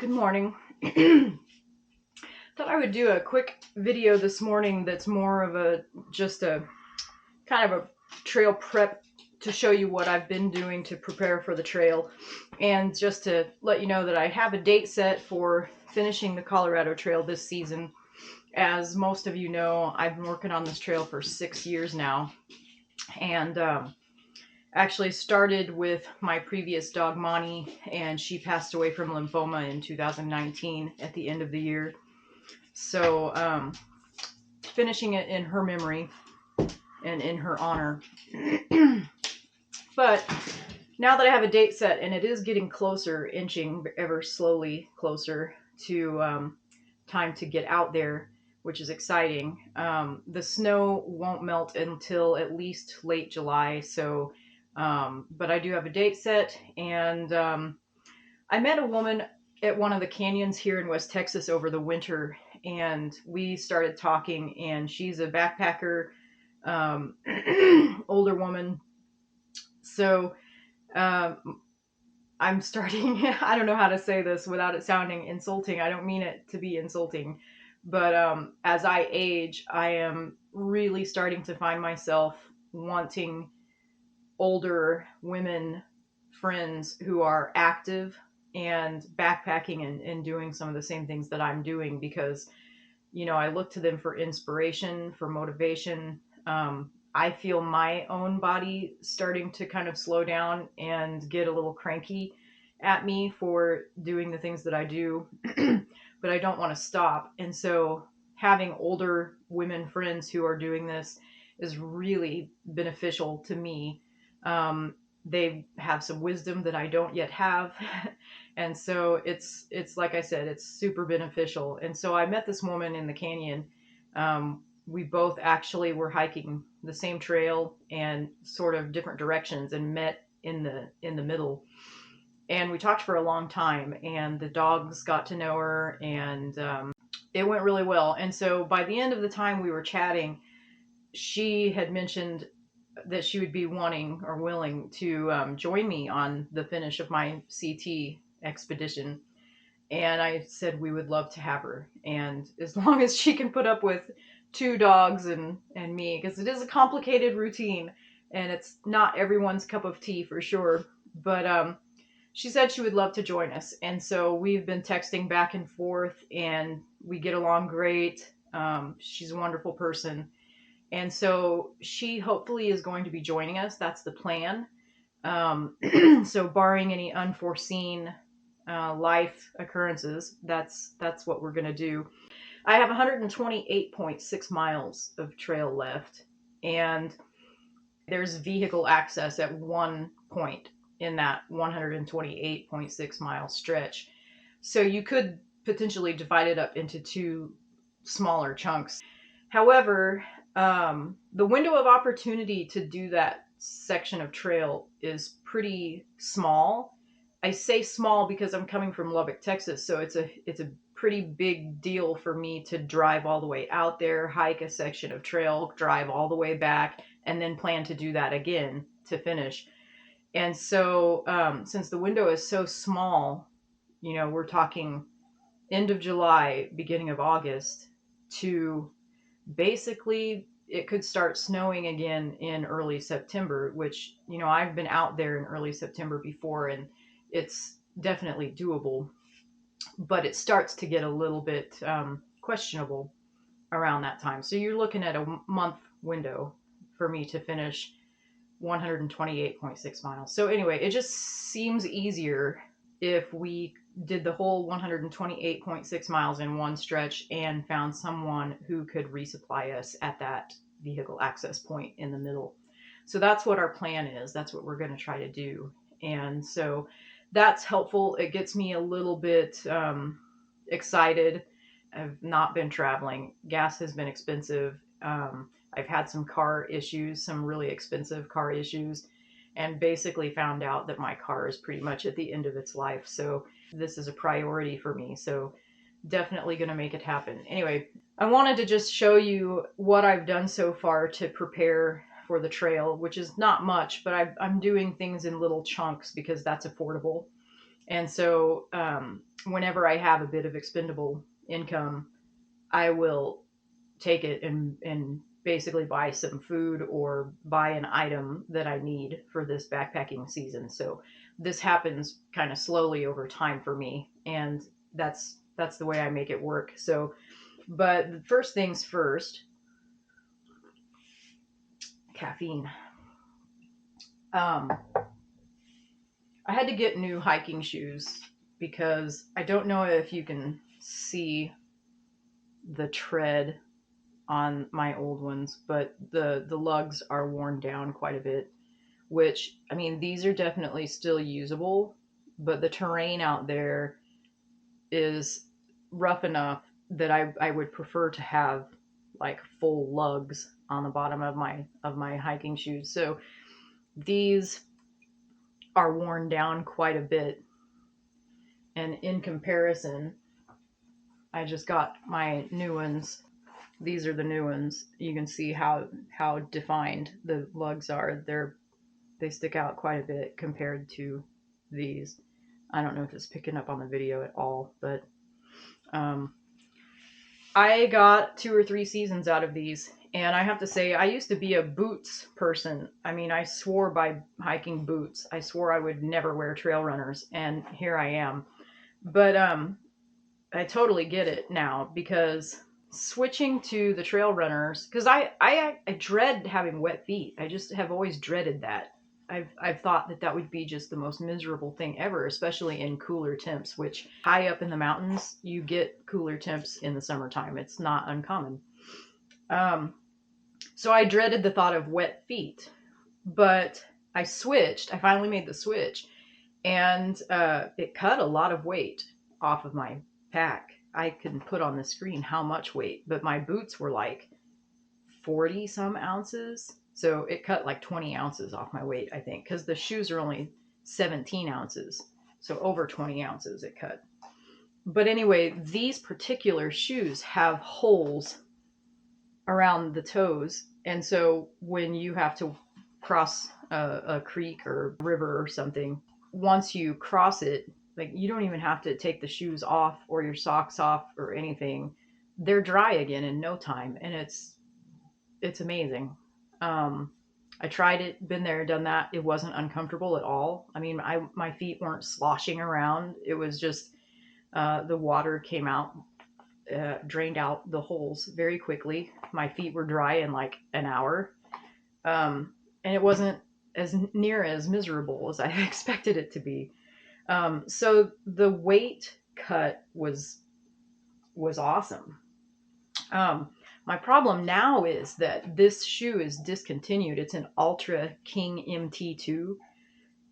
Good morning. Thought I would do a quick video this morning that's more of just a kind of a trail prep to show you what I've been doing to prepare for the trail, and just to let you know that I have a date set for finishing the Colorado Trail this season. As most of you know, I've been working on this trail for 6 years now, and actually started with my previous dog, Monty, and she passed away from lymphoma in 2019 at the end of the year. So finishing it in her memory and in her honor. But now that I have a date set, and it is getting closer, inching ever slowly closer to time to get out there, which is exciting. The snow won't melt until at least late July, so but I do have a date set, and I met a woman at one of the canyons here in West Texas over the winter, and we started talking, and she's a backpacker, older woman. So I'm starting, I don't know how to say this without it sounding insulting. I don't mean it to be insulting, but as I age, I am really starting to find myself wanting older women friends who are active and backpacking and doing some of the same things that I'm doing, because, I look to them for inspiration, for motivation. I feel my own body starting to kind of slow down and get a little cranky at me for doing the things that I do, but I don't want to stop. And so having older women friends who are doing this is really beneficial to me. They have some wisdom that I don't yet have. And so it's like I said, it's super beneficial. And so I met this woman in the canyon. We both actually were hiking the same trail and sort of different directions, and met in the middle. And we talked for a long time, and the dogs got to know her, and it went really well. And so by the end of the time we were chatting, she had mentioned that she would be wanting or willing to join me on the finish of my CT expedition. And I said we would love to have her. And as long as she can put up with 2 dogs and me, because it is a complicated routine and it's not everyone's cup of tea for sure. But she said she would love to join us. And so we've been texting back and forth, and we get along great. She's a wonderful person. And so she hopefully is going to be joining us. That's the plan. So barring any unforeseen life occurrences, that's what we're going to do. I have 128.6 miles of trail left, and there's vehicle access at one point in that 128.6 mile stretch. So you could potentially divide it up into 2 smaller chunks. However, the window of opportunity to do that section of trail is pretty small. I say small because I'm coming from Lubbock, Texas, so it's a pretty big deal for me to drive all the way out there, hike a section of trail, drive all the way back, and then plan to do that again to finish. And so since the window is so small, we're talking end of July, beginning of August, to basically it could start snowing again in early September, which, I've been out there in early September before, and it's definitely doable, but it starts to get a little bit questionable around that time. So you're looking at a month window for me to finish 128.6 miles. So anyway, it just seems easier if we did the whole 128.6 miles in one stretch and found someone who could resupply us at that vehicle access point in the middle. So that's what our plan is. That's what we're going to try to do. And so that's helpful. It gets me a little bit excited. I've not been traveling. Gas has been expensive. I've had some car issues, some really expensive car issues, and basically found out that my car is pretty much at the end of its life. So this is a priority for me. So definitely going to make it happen. Anyway, I wanted to just show you what I've done so far to prepare for the trail, which is not much, but I'm doing things in little chunks because that's affordable. And so whenever I have a bit of expendable income, I will take it and basically buy some food or buy an item that I need for this backpacking season. So this happens kind of slowly over time for me, and that's the way I make it work. So, but first things first, caffeine. Um, I had to get new hiking shoes because I don't know if you can see the tread on my old ones, but the lugs are worn down quite a bit, which, I mean, these are definitely still usable, but the terrain out there is rough enough that I would prefer to have like full lugs on the bottom of my hiking shoes. So these are worn down quite a bit, and in comparison, I just got my new ones. These are the new ones. You can see how defined the lugs are. They stick out quite a bit compared to these. I don't know if it's picking up on the video at all, but I got 2 or 3 seasons out of these, and I have to say, I used to be a boots person. I mean, I swore by hiking boots. I swore I would never wear trail runners, and here I am. But I totally get it now, because switching to the trail runners, because I dread having wet feet. I just have always dreaded that. I've thought that would be just the most miserable thing ever, especially in cooler temps, which high up in the mountains, you get cooler temps in the summertime. It's not uncommon. So I dreaded the thought of wet feet, but I switched. I finally made the switch, and it cut a lot of weight off of my pack. I can put on the screen how much weight, but my boots were like 40 some ounces. So it cut like 20 ounces off my weight, I think, because the shoes are only 17 ounces. So over 20 ounces it cut. But anyway, these particular shoes have holes around the toes. And so when you have to cross a creek or river or something, once you cross it, like, you don't even have to take the shoes off or your socks off or anything. They're dry again in no time, and it's amazing. I tried it, been there, done that. It wasn't uncomfortable at all. I mean, my feet weren't sloshing around. It was just the water came out, drained out the holes very quickly. My feet were dry in like an hour, and it wasn't as near as miserable as I expected it to be. So the weight cut was awesome. My problem now is that this shoe is discontinued. It's an Ultra King MT2,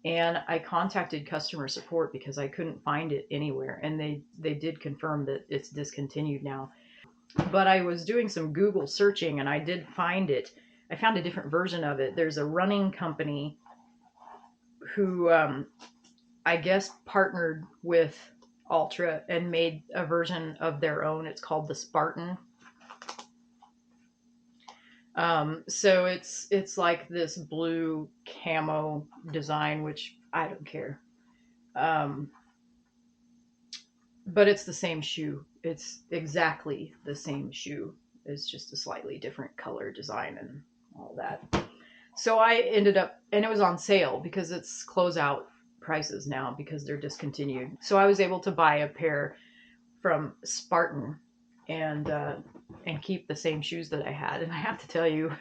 and I contacted customer support because I couldn't find it anywhere, and they did confirm that it's discontinued now. But I was doing some Google searching, and I did find it. I found a different version of it. There's a running company who I guess partnered with Ultra and made a version of their own. It's called the Spartan. So it's like this blue camo design, which I don't care. But it's the same shoe. It's exactly the same shoe. It's just a slightly different color design and all that. So I ended up, and it was on sale because it's closeout prices now because they're discontinued. So I was able to buy a pair from Spartan and keep the same shoes that I had. And I have to tell you,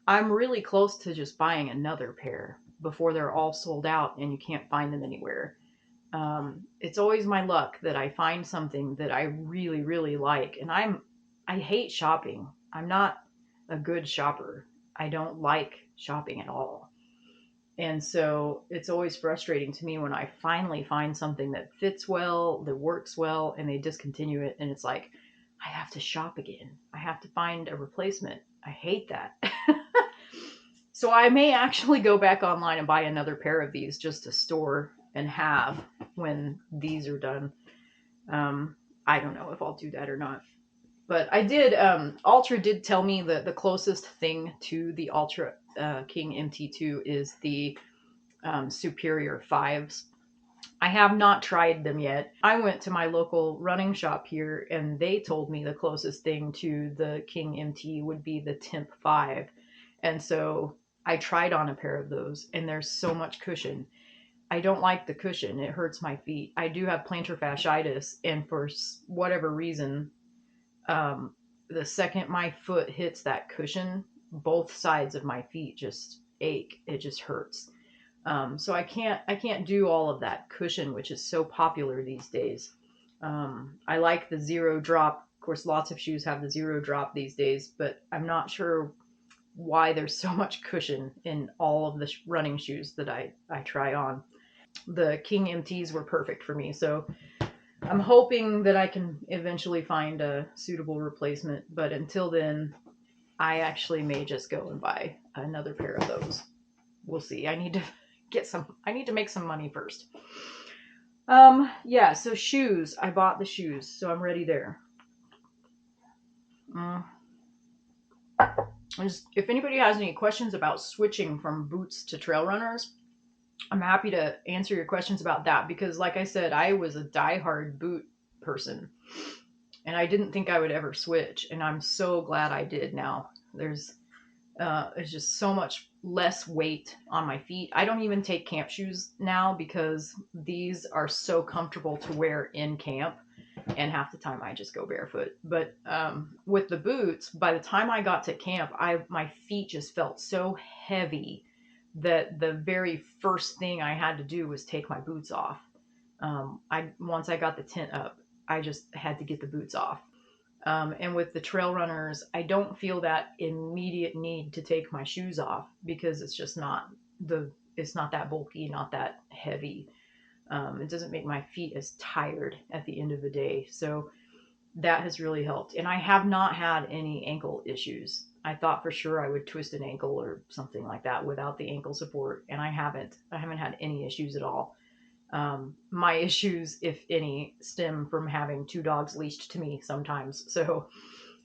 I'm really close to just buying another pair before they're all sold out and you can't find them anywhere. It's always my luck that I find something that I really, really like. And I hate shopping. I'm not a good shopper. I don't like shopping at all. And so it's always frustrating to me when I finally find something that fits well, that works well, and they discontinue it. And it's like, I have to shop again. I have to find a replacement. I hate that. So I may actually go back online and buy another pair of these just to store and have when these are done. I don't know if I'll do that or not. But I did, Ultra did tell me that the closest thing to the Ultra King MT2 is the Superior 5s. I have not tried them yet. I went to my local running shop here and they told me the closest thing to the King MT would be the Temp 5. And so I tried on a pair of those and there's so much cushion. I don't like the cushion. It hurts my feet. I do have plantar fasciitis, and for whatever reason, um, the second my foot hits that cushion, both sides of my feet just ache. It just hurts. So I can't do all of that cushion, which is so popular these days. I like the zero drop. Of course, lots of shoes have the zero drop these days, but I'm not sure why there's so much cushion in all of the running shoes that I try on. The King MTs were perfect for me, so I'm hoping that I can eventually find a suitable replacement. But until then, I actually may just go and buy another pair of those. We'll see. I need to I need to make some money first. Yeah, so shoes. I bought the shoes, so I'm ready there. If anybody has any questions about switching from boots to trail runners, I'm happy to answer your questions about that because, like I said, I was a diehard boot person and I didn't think I would ever switch. And I'm so glad I did now. There's just so much less weight on my feet. I don't even take camp shoes now because these are so comfortable to wear in camp. And half the time I just go barefoot. But with the boots, by the time I got to camp, my feet just felt so heavy that the very first thing I had to do was take my boots off. Once I got the tent up, I just had to get the boots off. And with the trail runners, I don't feel that immediate need to take my shoes off because it's not that bulky, not that heavy. It doesn't make my feet as tired at the end of the day. So that has really helped. And I have not had any ankle issues. I thought for sure I would twist an ankle or something like that without the ankle support. And I haven't had any issues at all. My issues, if any, stem from having two dogs leashed to me sometimes. So,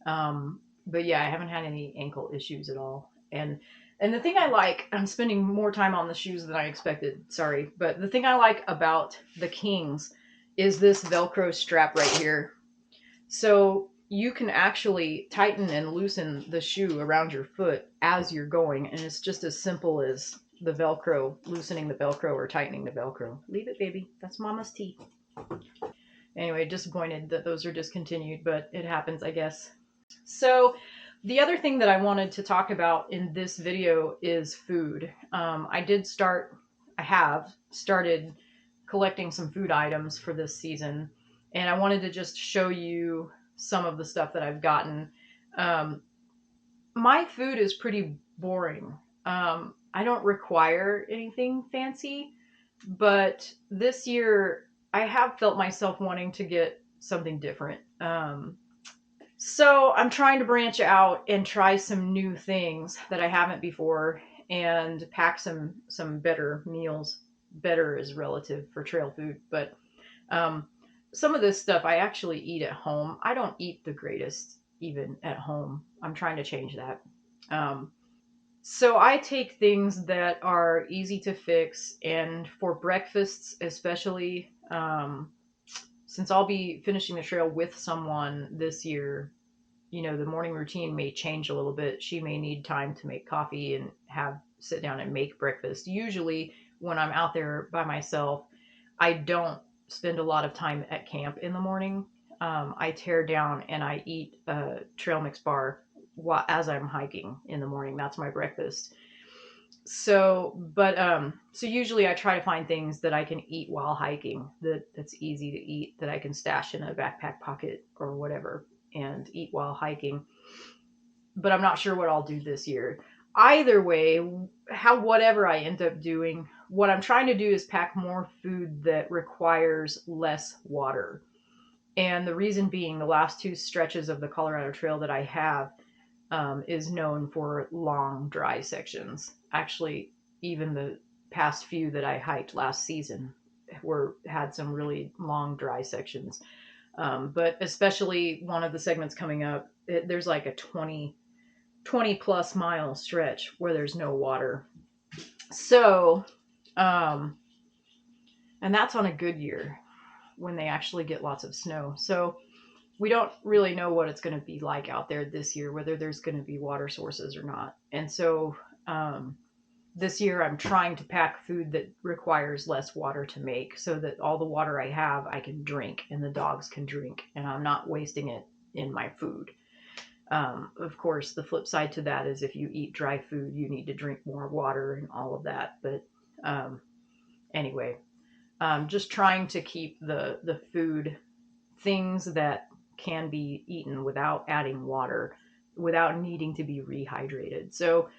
but yeah, I haven't had any ankle issues at all. And the thing I like, I'm spending more time on the shoes than I expected. Sorry, but the thing I like about the Kings is this Velcro strap right here. So you can actually tighten and loosen the shoe around your foot as you're going, and it's just as simple as the Velcro, loosening the Velcro or tightening the Velcro. Leave it, baby. That's Mama's tea. Anyway, disappointed that those are discontinued, but it happens, I guess. So the other thing that I wanted to talk about in this video is food. I have started collecting some food items for this season, and I wanted to just show you some of the stuff that I've gotten. My food is pretty boring. I don't require anything fancy, but this year I have felt myself wanting to get something different. So I'm trying to branch out and try some new things that I haven't before and pack some better meals. Better is relative for trail food, but some of this stuff I actually eat at home. I don't eat the greatest even at home. I'm trying to change that. So I take things that are easy to fix, and for breakfasts especially, since I'll be finishing the trail with someone this year, the morning routine may change a little bit. She may need time to make coffee and sit down and make breakfast. Usually when I'm out there by myself, I don't spend a lot of time at camp in the morning. I tear down and I eat a trail mix bar as I'm hiking in the morning. That's my breakfast. So usually I try to find things that I can eat while hiking, that's easy to eat, that I can stash in a backpack pocket or whatever and eat while hiking. But I'm not sure what I'll do this year. Either way, whatever I end up doing, what I'm trying to do is pack more food that requires less water. And the reason being, the last two stretches of the Colorado Trail that I have is known for long, dry sections. Actually, even the past few that I hiked last season had some really long, dry sections. But especially one of the segments coming up, there's like a 20 plus mile stretch where there's no water. So, and And that's on a good year when they actually get lots of snow. So we don't really know what it's going to be like out there this year, whether there's going to be water sources or not. And so this year I'm trying to pack food that requires less water to make, so that all the water I have I can drink and the dogs can drink, and I'm not wasting it in my food. Of course, the flip side to that is if you eat dry food, you need to drink more water and all of that. But anyway, just trying to keep the food, things that can be eaten without adding water, without needing to be rehydrated. So,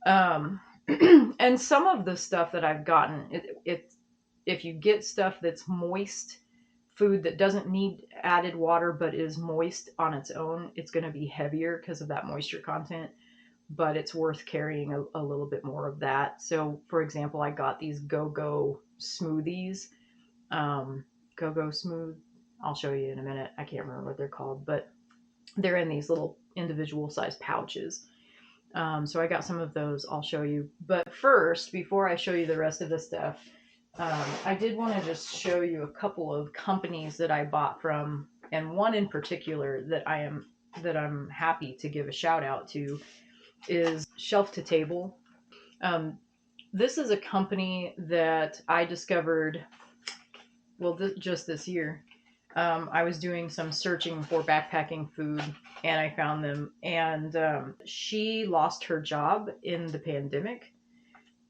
and some of the stuff that I've gotten, if you get stuff that's moist, food that doesn't need added water but is moist on its own, it's going to be heavier because of that moisture content, but it's worth carrying a little bit more of that. So, for example, I got these Go-Go smoothies. Go-Go Smooth. I'll show you in a minute. I can't remember what they're called, but they're in these little individual sized pouches. So I got some of those. I'll show you. But first, before I show you the rest of the stuff, I did want to just show you a couple of companies that I bought from, and one in particular that I'm happy to give a shout out to is Shelf to Table. This is a company that I discovered, well, just this year. I was doing some searching for backpacking food, and I found them. And she lost her job in the pandemic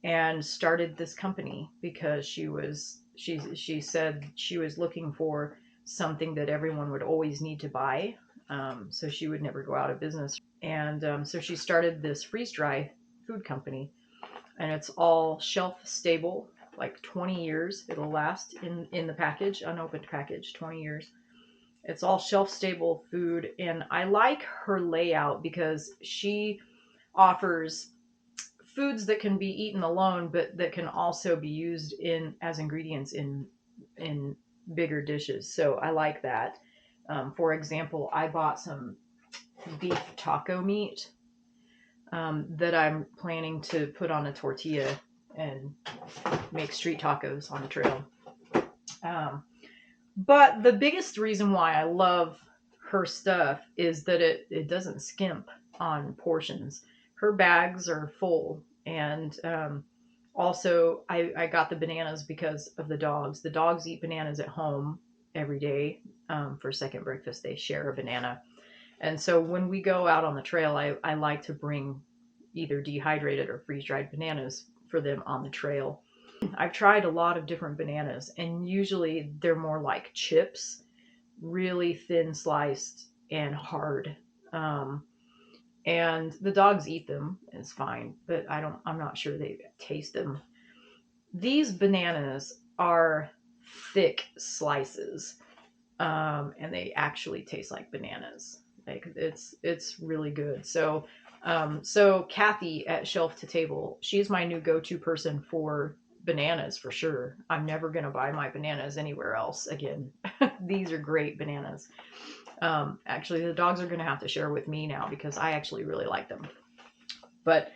and started this company because she said she was looking for something that everyone would always need to buy, so she would never go out of business. And so she started this freeze dry food company, and it's all shelf stable. Like 20 years it'll last in the package, unopened package, 20 years. It's all shelf stable food, and I like her layout because she offers foods that can be eaten alone, but that can also be used as ingredients in bigger dishes. So I like that. For example, I bought some beef taco meat that I'm planning to put on a tortilla and make street tacos on the trail. But the biggest reason why I love her stuff is that it doesn't skimp on portions. Her bags are full. And also, I got the bananas because of the dogs. The dogs eat bananas at home every day. For second breakfast, they share a banana. And so when we go out on the trail, I like to bring either dehydrated or freeze-dried bananas for them on the trail. I've tried a lot of different bananas, and usually they're more like chips, really thin sliced and hard. And the dogs eat them, it's fine, but I'm not sure they taste them. These bananas are thick slices, and they actually taste like bananas. Like it's really good. So Kathy at Shelf to Table, she's my new go-to person for bananas for sure. I'm never going to buy my bananas anywhere else again. These are great bananas. Actually, the dogs are going to have to share with me now because I actually really like them. But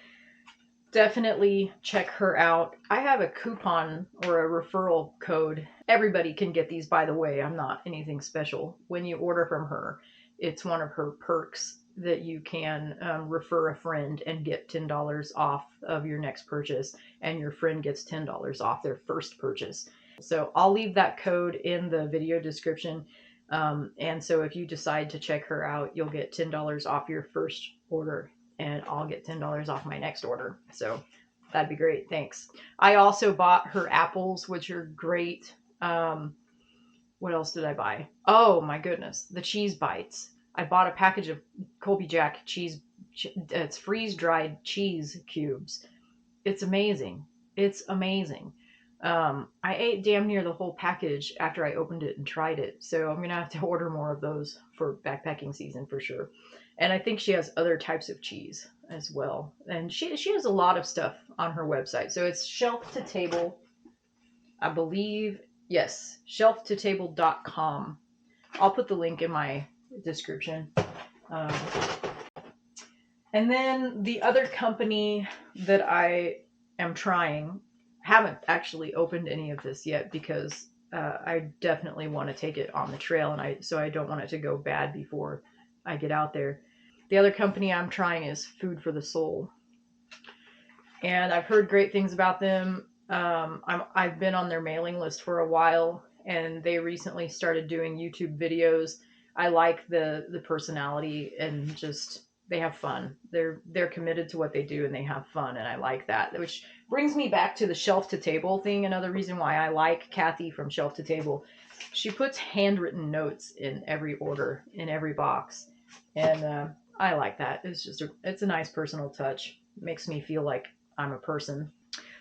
definitely check her out. I have a coupon or a referral code. Everybody can get these, by the way. I'm not anything special. When you order from her, it's one of her perks that you can refer a friend and get $10 off of your next purchase, and your friend gets $10 off their first purchase. So I'll leave that code in the video description. And so if you decide to check her out, you'll get $10 off your first order, and I'll get $10 off my next order. So that'd be great. Thanks. I also bought her apples, which are great. What else did I buy? Oh my goodness. The cheese bites. I bought a package of Colby Jack cheese. It's freeze-dried cheese cubes. It's amazing. It's amazing. I ate damn near the whole package after I opened it and tried it. So I'm going to have to order more of those for backpacking season for sure. And I think she has other types of cheese as well. And she has a lot of stuff on her website. So it's Shelf to Table, I believe. Yes, shelftotable.com. I'll put the link in my description. And then the other company that I am trying haven't actually opened any of this yet because I definitely want to take it on the trail, and so I don't want it to go bad before I get out there. The other company I'm trying is Food for the Soul, and I've heard great things about them. I've been on their mailing list for a while, and they recently started doing YouTube videos. I like the personality, and just they have fun. They're committed to what they do, and they have fun, and I like that. Which brings me back to the shelf to table thing. Another reason why I like Kathy from Shelf to Table, she puts handwritten notes in every order, in every box, and I like that. It's a nice personal touch. It makes me feel like I'm a person.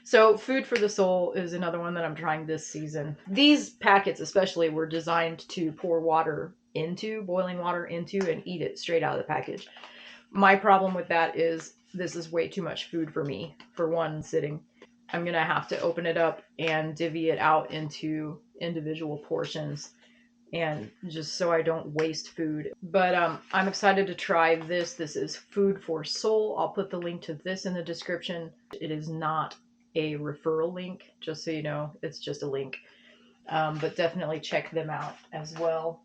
So Food for the Soul is another one that I'm trying this season. These packets especially were designed to pour boiling water into, and eat it straight out of the package. My problem with that is this is way too much food for me for one sitting. I'm going to have to open it up and divvy it out into individual portions, and just so I don't waste food. But I'm excited to try this. This is Food for Soul. I'll put the link to this in the description. It is not a referral link, just so you know. It's just a link. But definitely check them out as well.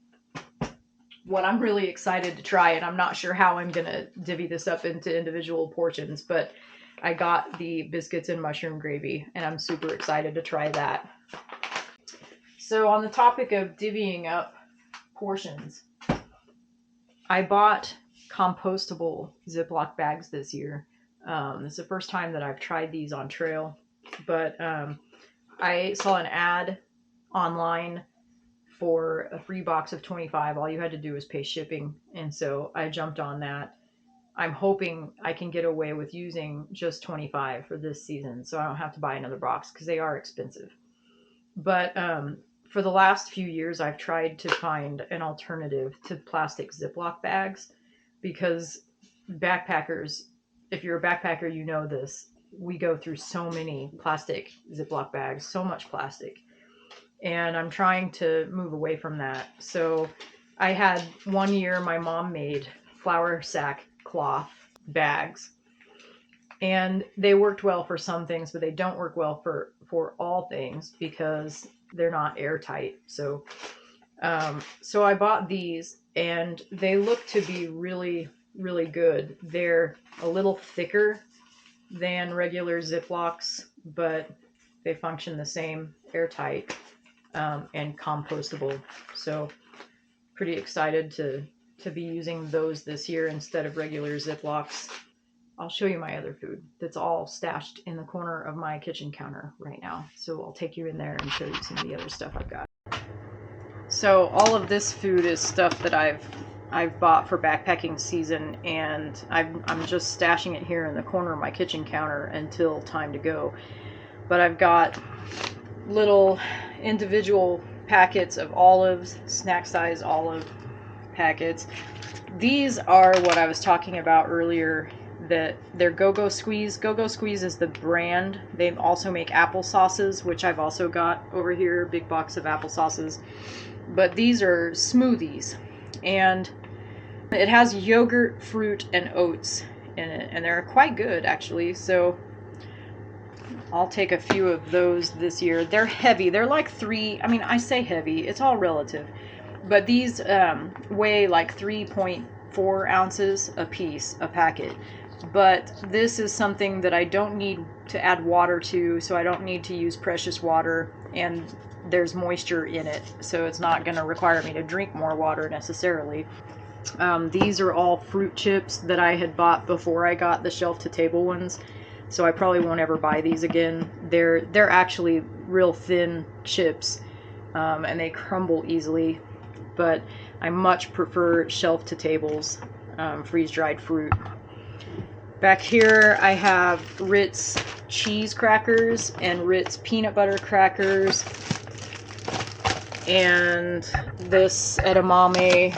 What I'm really excited to try, and I'm not sure how I'm going to divvy this up into individual portions, but I got the biscuits and mushroom gravy, and I'm super excited to try that. So on the topic of divvying up portions, I bought compostable Ziploc bags this year. This is the first time that I've tried these on trail, but I saw an ad online for a free box of 25. All you had to do was pay shipping, and so I jumped on that. I'm hoping I can get away with using just 25 for this season, so I don't have to buy another box, because they are expensive. But for the last few years, I've tried to find an alternative to plastic Ziploc bags, because backpackers, if you're a backpacker, you know this, we go through so many plastic Ziploc bags, so much plastic. And I'm trying to move away from that. So I had one year, my mom made flour sack cloth bags, and they worked well for some things, but they don't work well for all things, because they're not airtight. So I bought these, and they look to be really, really good. They're a little thicker than regular Ziplocs, but they function the same, airtight, and compostable. So pretty excited to be using those this year instead of regular Ziplocs. I'll show you my other food that's all stashed in the corner of my kitchen counter right now. So I'll take you in there and show you some of the other stuff I've got. So all of this food is stuff that I've bought for backpacking season, and I'm just stashing it here in the corner of my kitchen counter until time to go. But I've got little individual packets of olives, snack size olive packets. These are what I was talking about earlier, that they're Go-Go Squeeze. Go-Go Squeeze is the brand. They also make apple sauces, which I've also got over here, big box of apple sauces. But these are smoothies, and it has yogurt, fruit, and oats in it, and they're quite good actually. So I'll take a few of those this year. They're heavy. They're like I say heavy, it's all relative, but these weigh like 3.4 ounces a piece, a packet. But this is something that I don't need to add water to, so I don't need to use precious water, and there's moisture in it, so it's not going to require me to drink more water necessarily. These are all fruit chips that I had bought before I got the shelf to table ones, so I probably won't ever buy these again. They're actually real thin chips, and they crumble easily, but I much prefer shelf to tables, freeze-dried fruit. Back here I have Ritz cheese crackers and Ritz peanut butter crackers, and this edamame.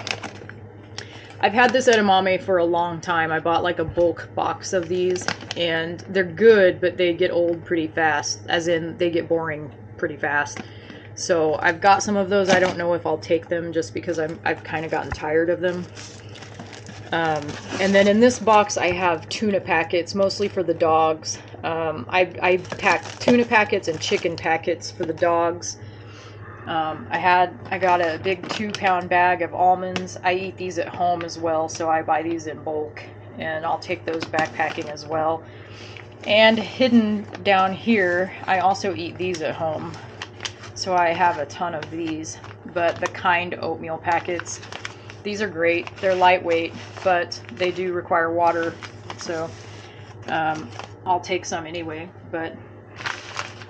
I've had this edamame for a long time. I bought like a bulk box of these, and they're good, but they get old pretty fast, as in they get boring pretty fast. So I've got some of those. I don't know if I'll take them, just because I've kind of gotten tired of them. And then in this box I have tuna packets, mostly for the dogs. I pack tuna packets and chicken packets for the dogs. I got a big 2-pound bag of almonds. I eat these at home as well, so I buy these in bulk, and I'll take those backpacking as well. And hidden down here, I also eat these at home, so I have a ton of these. But the Kind oatmeal packets, these are great. They're lightweight, but they do require water, so I'll take some anyway. But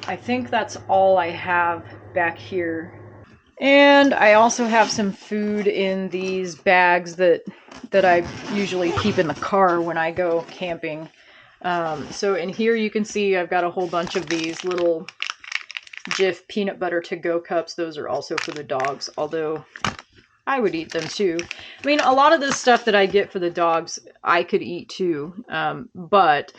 I think that's all I have back here. And I also have some food in these bags that I usually keep in the car when I go camping. So in here you can see I've got a whole bunch of these little Jif peanut butter to-go cups. Those are also for the dogs, although I would eat them too. I mean, a lot of this stuff that I get for the dogs, I could eat too, but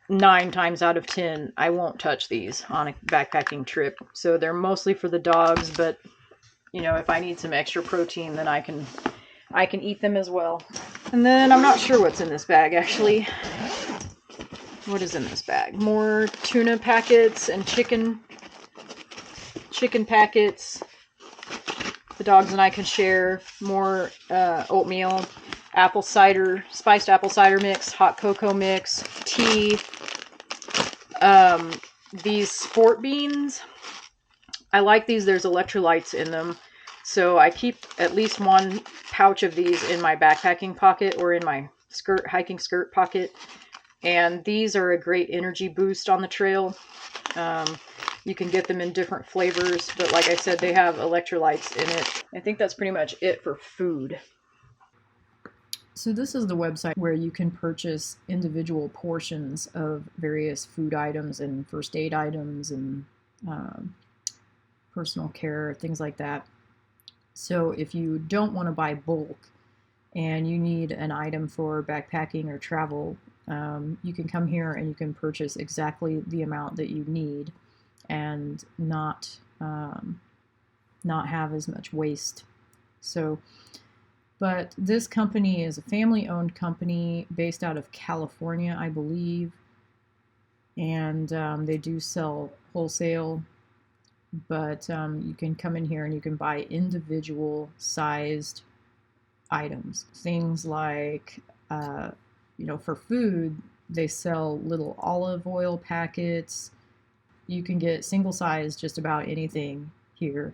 9 times out of 10, I won't touch these on a backpacking trip. So they're mostly for the dogs, but you know, if I need some extra protein, then I can eat them as well. And then I'm not sure what's in this bag actually. What is in this bag? More tuna packets and chicken packets. The dogs and I can share. More oatmeal, apple cider, spiced apple cider mix, hot cocoa mix, tea. These sport beans, I like these. There's electrolytes in them, so I keep at least 1 pouch of these in my backpacking pocket or in my hiking skirt pocket. And these are a great energy boost on the trail. You can get them in different flavors, but like I said, they have electrolytes in it. I think that's pretty much it for food. So this is the website where you can purchase individual portions of various food items and first aid items and personal care, things like that. So if you don't want to buy bulk and you need an item for backpacking or travel, you can come here and you can purchase exactly the amount that you need and not have as much waste. So, but this company is a family-owned company based out of California, I believe, and they do sell wholesale, but you can come in here and you can buy individual sized items. Things like, you know, for food, they sell little olive oil packets. You can get single size just about anything here.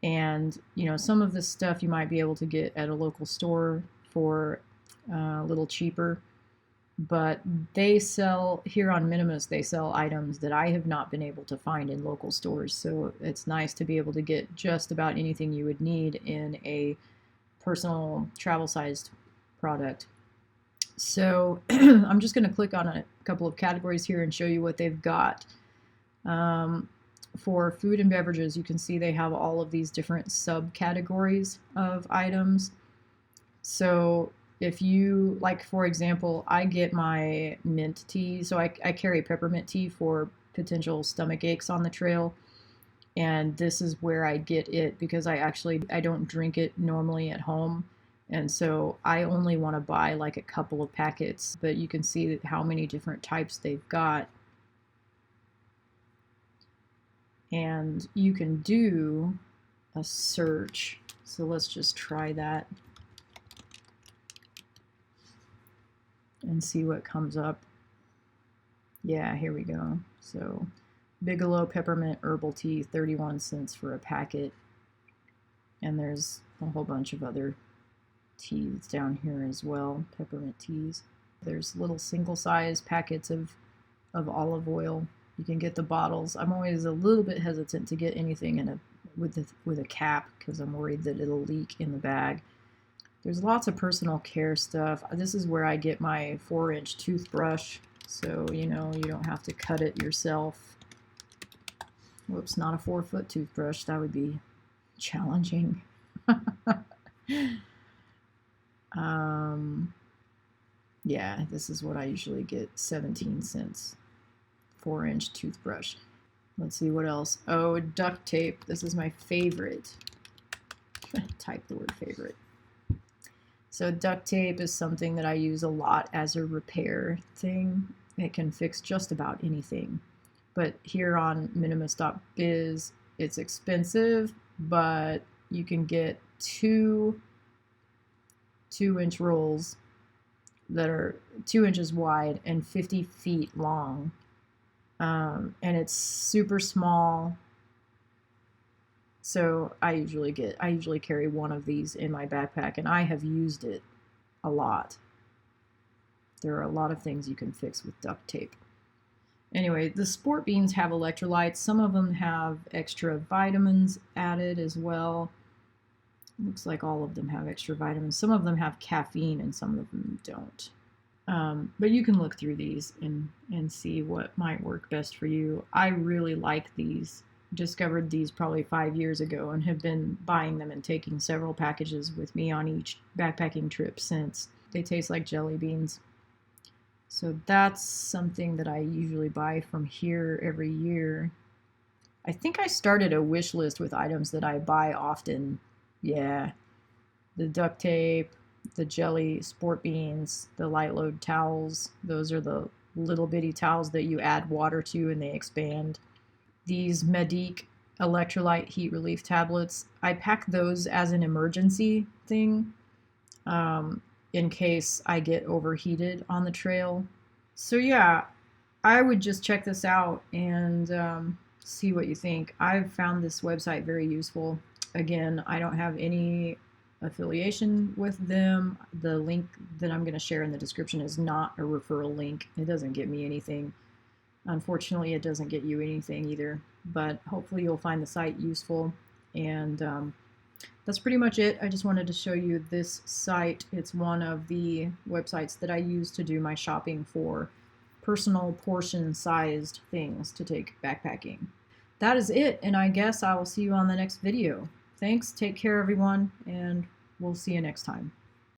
And, you know, some of this stuff you might be able to get at a local store for a little cheaper. But they sell, here on Minimus, they sell items that I have not been able to find in local stores. So it's nice to be able to get just about anything you would need in a personal travel-sized product. So I'm just going to click on a couple of categories here and show you what they've got. For food and beverages, you can see they have all of these different subcategories of items. So if you, like for example, I get my mint tea, so I carry peppermint tea for potential stomach aches on the trail. And this is where I get it because I don't drink it normally at home. And so I only want to buy like a couple of packets, but you can see how many different types they've got. And you can do a search. So let's just try that and see what comes up. Yeah, here we go. So Bigelow peppermint herbal tea, 31 cents for a packet. And there's a whole bunch of other teas down here as well, peppermint teas. There's little single-size packets of olive oil. You can get the bottles. I'm always a little bit hesitant to get anything with a cap because I'm worried that it'll leak in the bag. There's lots of personal care stuff. This is where I get my 4-inch toothbrush, so you know you don't have to cut it yourself. Whoops, not a 4-foot toothbrush. That would be challenging. Yeah, this is what I usually get, 17 cents. 4-inch toothbrush. Let's see what else. Oh, duct tape. This is my favorite. Type the word favorite. So duct tape is something that I use a lot as a repair thing. it can fix just about anything. But here on Minimus.biz, it's expensive, but you can get two-inch rolls that are 2 inches wide and 50 feet long. And it's super small. So I usually carry one of these in my backpack, and I have used it a lot. There are a lot of things you can fix with duct tape. Anyway, the sport beans have electrolytes. Some of them have extra vitamins added as well. Looks like all of them have extra vitamins. Some of them have caffeine and some of them don't. But you can look through these and see what might work best for you. I really like these. Discovered these probably 5 years ago and have been buying them and taking several packages with me on each backpacking trip since. They taste like jelly beans. So that's something that I usually buy from here every year. I think I started a wish list with items that I buy often. Yeah, the duct tape, the jelly sport beans, the light load towels. Those are the little bitty towels that you add water to and they expand. These Medic electrolyte heat relief tablets, I pack those as an emergency thing in case I get overheated on the trail. So yeah, I would just check this out and see what you think. I've found this website very useful. Again, I don't have any affiliation with them. The link that I'm going to share in the description is not a referral link. It doesn't get me anything. Unfortunately, it doesn't get you anything either, but hopefully you'll find the site useful. And that's pretty much it. I just wanted to show you this site. It's one of the websites that I use to do my shopping for personal portion-sized things to take backpacking. That is it, and I guess I will see you on the next video. Thanks, take care everyone, and we'll see you next time.